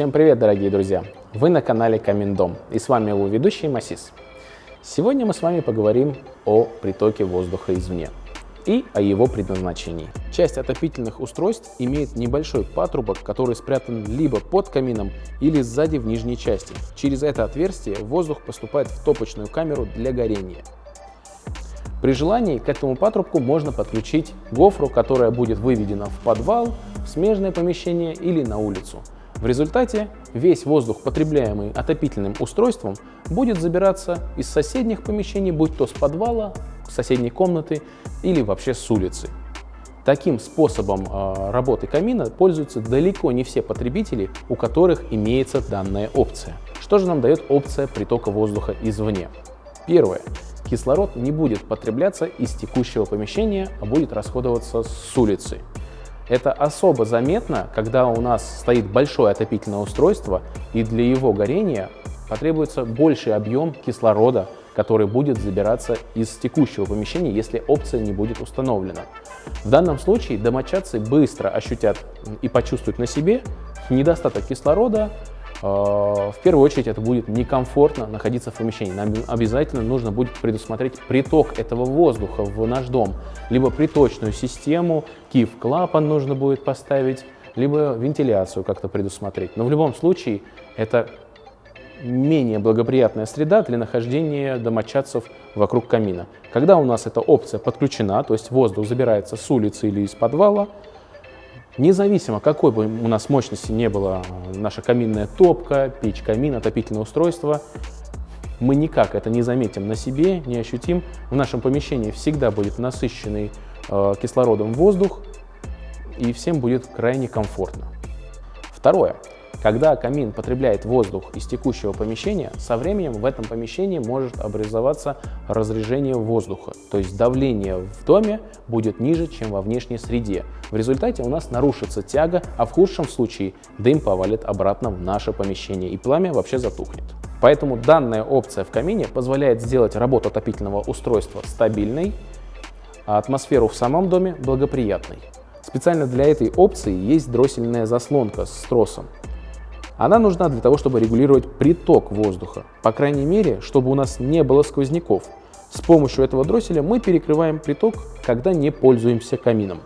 Всем привет, дорогие друзья! Вы на канале Камин Дом, и с вами его ведущий Масис. Сегодня мы с вами поговорим о притоке воздуха извне и о его предназначении. Часть отопительных устройств имеет небольшой патрубок, который спрятан либо под камином или сзади в нижней части. Через это отверстие воздух поступает в топочную камеру для горения. При желании к этому патрубку можно подключить гофру, которая будет выведена в подвал, в смежное помещение или на улицу. В результате весь воздух, потребляемый отопительным устройством, будет забираться из соседних помещений, будь то с подвала, с соседней комнаты или вообще с улицы. Таким способом работы камина пользуются далеко не все потребители, у которых имеется данная опция. Что же нам дает опция притока воздуха извне? Первое. Кислород не будет потребляться из текущего помещения, а будет расходоваться с улицы. Это особо заметно, когда у нас стоит большое отопительное устройство, и для его горения потребуется больший объем кислорода, который будет забираться из текущего помещения, если опция не будет установлена. В данном случае домочадцы быстро ощутят и почувствуют на себе недостаток кислорода. В первую очередь это будет некомфортно находиться в помещении. Нам обязательно нужно будет предусмотреть приток этого воздуха в наш дом. Либо приточную систему, киф-клапан нужно будет поставить, либо вентиляцию как-то предусмотреть. Но в любом случае это менее благоприятная среда для нахождения домочадцев вокруг камина. Когда у нас эта опция подключена, то есть воздух забирается с улицы или из подвала, независимо, какой бы у нас мощности не была наша каминная топка, печь, камин, отопительное устройство, мы никак это не заметим на себе, не ощутим. В нашем помещении всегда будет насыщенный кислородом воздух, и всем будет крайне комфортно. Второе. Когда камин потребляет воздух из текущего помещения, со временем в этом помещении может образоваться разрежение воздуха, то есть давление в доме будет ниже, чем во внешней среде. В результате у нас нарушится тяга, а в худшем случае дым повалит обратно в наше помещение и пламя вообще затухнет. Поэтому данная опция в камине позволяет сделать работу отопительного устройства стабильной, а атмосферу в самом доме благоприятной. Специально для этой опции есть дроссельная заслонка с тросом. Она нужна для того, чтобы регулировать приток воздуха, по крайней мере, чтобы у нас не было сквозняков. С помощью этого дросселя мы перекрываем приток, когда не пользуемся камином.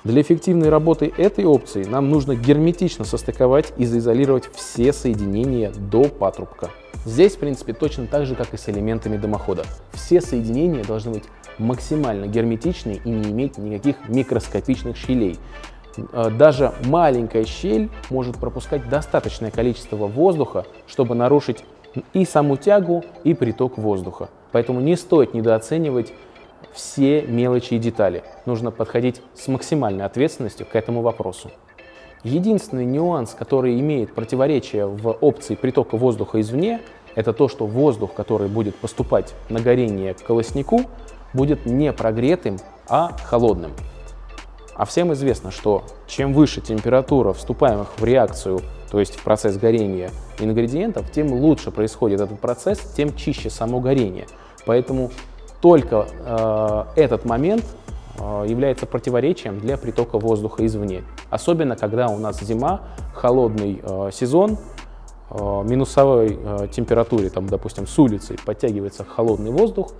Для эффективной работы этой опции нам нужно герметично состыковать и заизолировать все соединения до патрубка. Здесь, в принципе, точно так же, как и с элементами дымохода. Все соединения должны быть максимально герметичны и не иметь никаких микроскопичных щелей. Даже маленькая щель может пропускать достаточное количество воздуха, чтобы нарушить и саму тягу, и приток воздуха. Поэтому не стоит недооценивать все мелочи и детали. Нужно подходить с максимальной ответственностью к этому вопросу. Единственный нюанс, который имеет противоречие в опции притока воздуха извне, это то, что воздух, который будет поступать на горение к колоснику, будет не прогретым, а холодным. А всем известно, что чем выше температура вступаемых в реакцию, то есть в процесс горения ингредиентов, тем лучше происходит этот процесс, тем чище само горение. Поэтому только этот момент является противоречием для притока воздуха извне. Особенно, когда у нас зима, холодный сезон, минусовой температуре, там, допустим, с улицы подтягивается холодный воздух,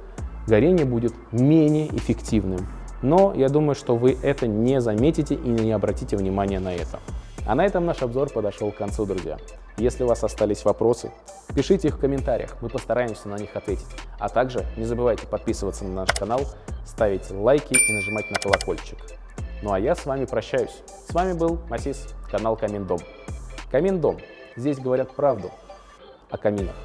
горение будет менее эффективным. Но я думаю, что вы это не заметите и не обратите внимания на это. А на этом наш обзор подошел к концу, друзья. Если у вас остались вопросы, пишите их в комментариях, мы постараемся на них ответить. А также не забывайте подписываться на наш канал, ставить лайки и нажимать на колокольчик. Ну а я с вами прощаюсь. С вами был Масис, канал Камин Дом. Камин Дом. Здесь говорят правду о каминах.